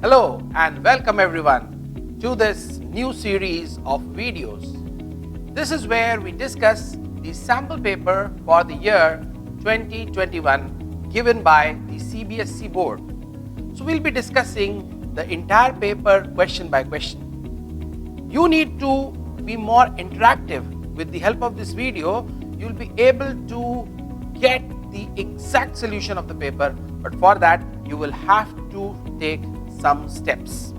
Hello and welcome everyone to this new series of videos. This is where we discuss the sample paper for the year 2021 given by the CBSE board. So we'll be discussing the entire paper question by question. You need to be more interactive. With the help of this video, you'll be able to get the exact solution of the paper, but for that you will have to take some steps.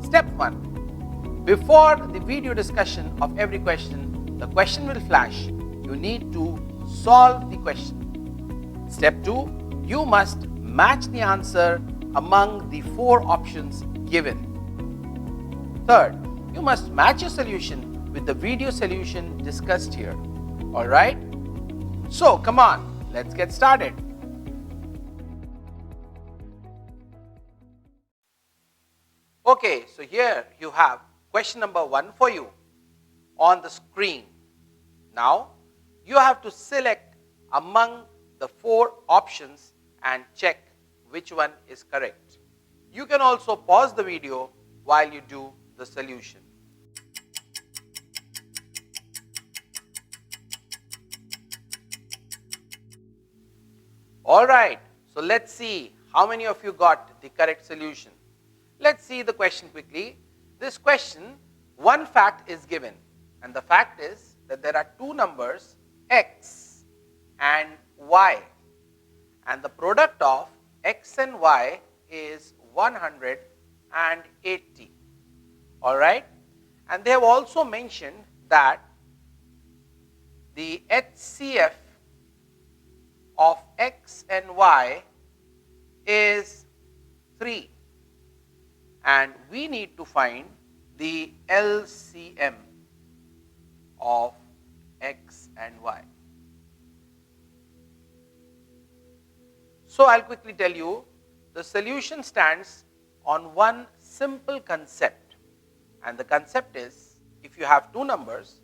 Step 1. Before the video discussion of every question, the question will flash. You need to solve the question. Step 2. You must match the answer among the 4 options given. Third, you must match your solution with the video solution discussed here. Alright? So come on, let's get started. Okay, so here you have question number 1 for you on the screen. Now, you have to select among the 4 options and check which one is correct. You can also pause the video while you do the solution. Alright, so let's see how many of you got the correct solution. Let's see the question quickly. This question, one fact is given, and the fact is that there are 2 numbers x and y, and the product of x and y is 180. Alright, and they have also mentioned that the HCF of x and y is 3. And we need to find the LCM of x and y. So I'll quickly tell you, the solution stands on one simple concept, and the concept is, if you have 2 numbers,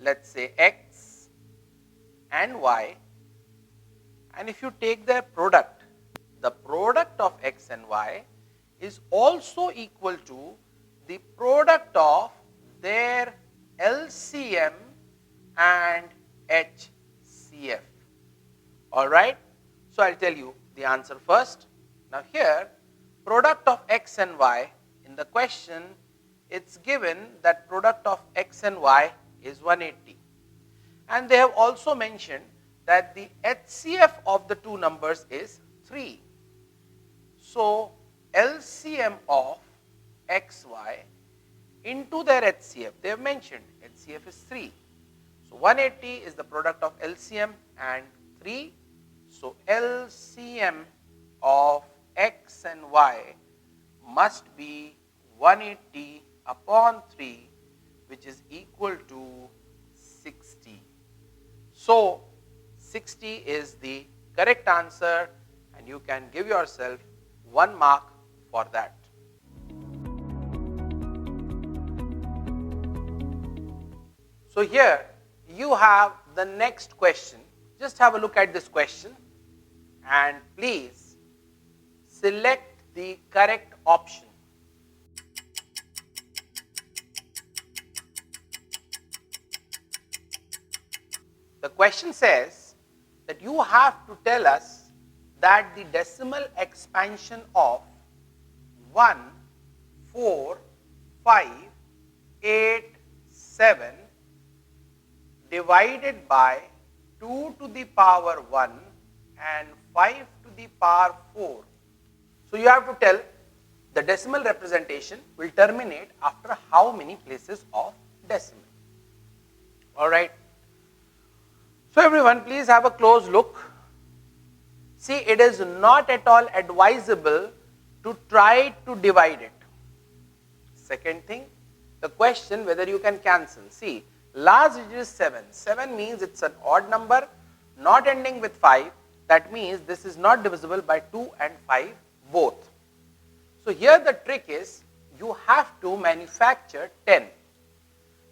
let's say x and y, and if you take their product, the product of x and y is also equal to the product of their LCM and HCF. Alright, so I'll tell you the answer first. Now here, product of x and y, in the question it's given that product of x and y is 180, and they have also mentioned that the HCF of the 2 numbers is 3. So LCM of xy into their HCF, they have mentioned HCF is 3. So 180 is the product of LCM and 3. So LCM of x and y must be 180 upon 3, which is equal to 60. So 60 is the correct answer, and you can give yourself 1 mark for that. So here you have the next question. Just have a look at this question and please select the correct option. The question says that you have to tell us that the decimal expansion of 1, 4, 5, 8, 7 divided by 2 to the power 1 and 5 to the power 4. So you have to tell the decimal representation will terminate after how many places of decimal. Alright. So everyone, please have a close look. See, it is not at all advisable to try to divide it. Second thing, the question whether you can cancel. See, last digit is 7. 7 means it's an odd number, not ending with 5. That means this is not divisible by 2 and 5 both. So here the trick is, you have to manufacture 10.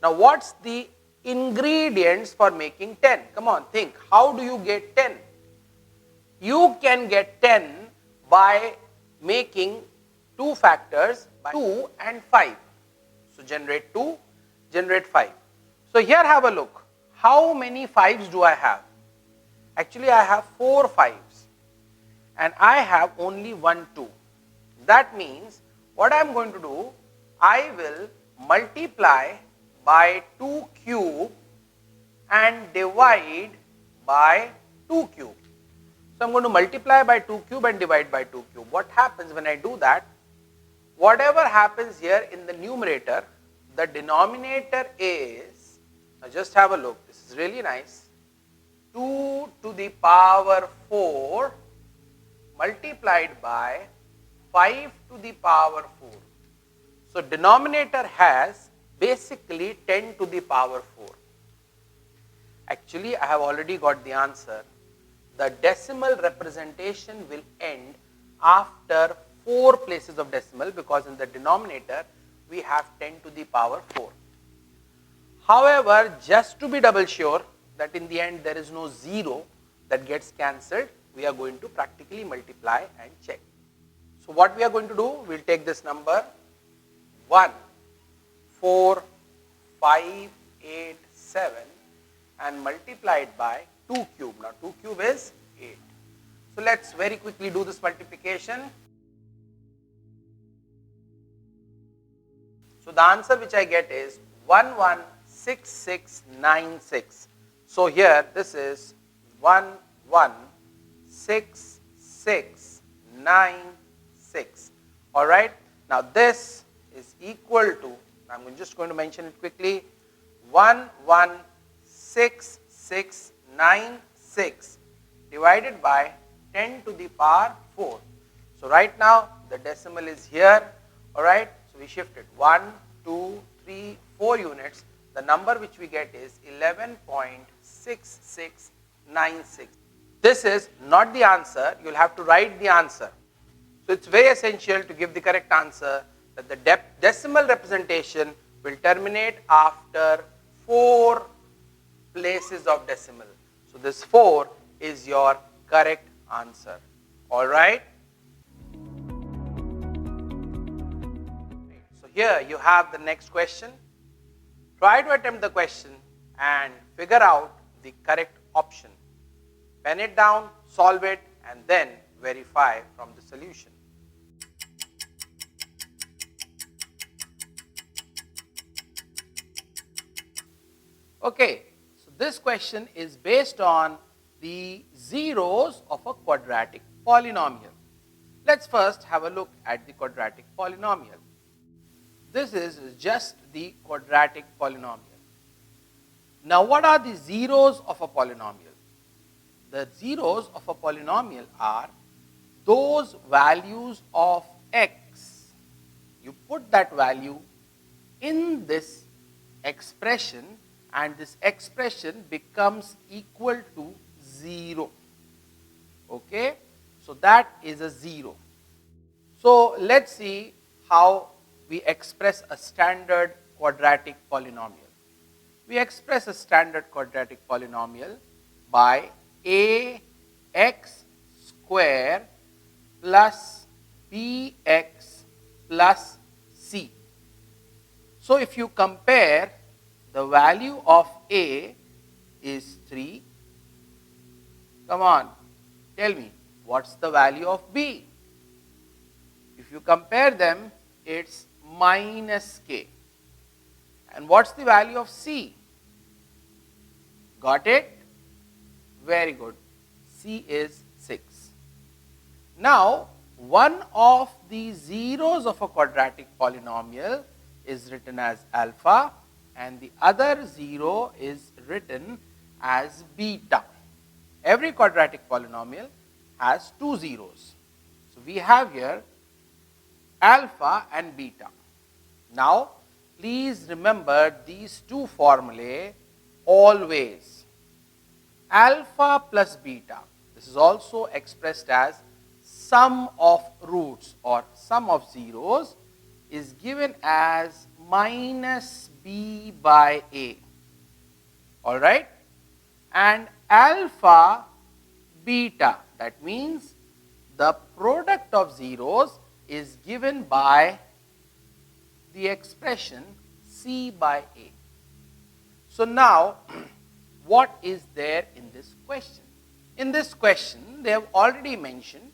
Now what's the ingredients for making 10? Come on, think. How do you get 10? You can get 10 by making 2 factors by 2 and 5. So generate 2, generate 5. So here have a look. How many 5s do I have? Actually I have 4 5s and I have only 1 2. That means what I am going to do, I will multiply by 2 cube and divide by 2 cube. So I am going to multiply by 2 cube and divide by 2 cube. What happens when I do that? Whatever happens here in the numerator, the denominator is, now just have a look, this is really nice, 2 to the power 4 multiplied by 5 to the power 4. So denominator has basically 10 to the power 4. Actually I have already got the answer. The decimal representation will end after 4 places of decimal because in the denominator we have 10 to the power 4. However, just to be double sure that in the end there is no 0 that gets cancelled, we are going to practically multiply and check. So what we are going to do, we will take this number 1, 4, 5, 8, 7 and multiply it by 2 cube. Now 2 cube is 8. So let's very quickly do this multiplication. So the answer which I get is 116696. So here this is 116696. Alright. Now this is equal to, I'm just going to mention it quickly, 11696 divided by 10 to the power 4. So right now the decimal is here. Alright. So we shifted 1, 2, 3, 4 units. The number which we get is 11.6696. This is not the answer. You will have to write the answer. So it's very essential to give the correct answer that the decimal representation will terminate after 4 places of decimal. So this 4 is your correct answer. Alright. So here you have the next question. Try to attempt the question and figure out the correct option. Pen it down, solve it and then verify from the solution. Okay, so this question is based on the zeros of a quadratic polynomial. Let's first have a look at the quadratic polynomial. This is just the quadratic polynomial. Now what are the zeros of a polynomial? The zeros of a polynomial are those values of x. You put that value in this expression and this expression becomes equal to 0. Okay, so that is a 0. So let's see how we express a standard quadratic polynomial. We express a standard quadratic polynomial by ax square plus bx plus c. So if you compare, the value of a is 3. Come on, tell me, what's the value of b? If you compare them, it's minus k. And what's the value of c? Got it? Very good. C is 6. Now, one of the zeros of a quadratic polynomial is written as alpha and the other 0 is written as beta. Every quadratic polynomial has 2 zeros. So we have here alpha and beta. Now please remember these two formulae always. Alpha plus beta, this is also expressed as sum of roots or sum of zeros, is given as minus b by a. Alright? And alpha beta, that means the product of zeros is given by the expression C by A. So now, what is there in this question? In this question, they have already mentioned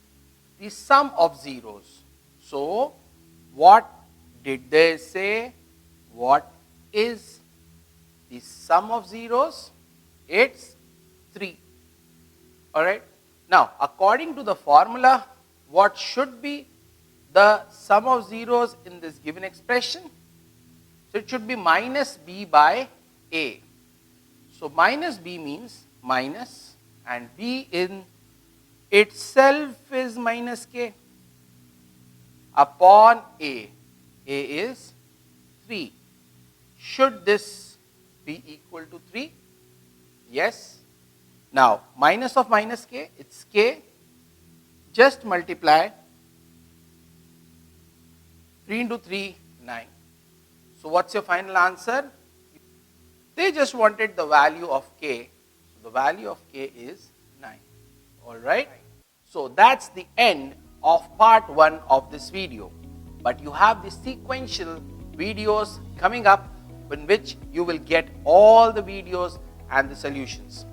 the sum of zeros. So, what did they say? What is the sum of zeros? It's 3. Alright. Now, according to the formula, what should be the sum of zeros in this given expression? So, it should be minus b by a. So, minus b means minus, and b in itself is minus k upon a. A is 3. Should this be equal to 3? Yes. Now, minus of minus k, it's k. Just multiply 3 into 3, 9. So, what's your final answer? They just wanted the value of k. So, the value of k is 9. Alright. So, that's the end of part 1 of this video. But you have the sequential videos coming up in which you will get all the videos and the solutions.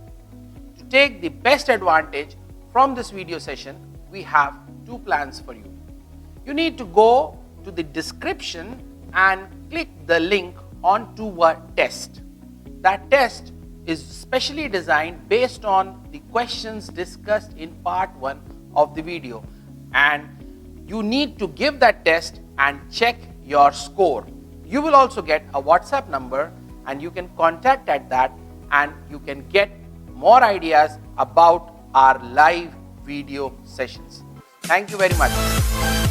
To take the best advantage from this video session, we have 2 plans for you. You need to go to the description and click the link onto a test. That test is specially designed based on the questions discussed in part 1 of the video, and you need to give that test and check your score. You will also get a WhatsApp number, and you can contact at that, and you can get more ideas about our live video sessions. Thank you very much.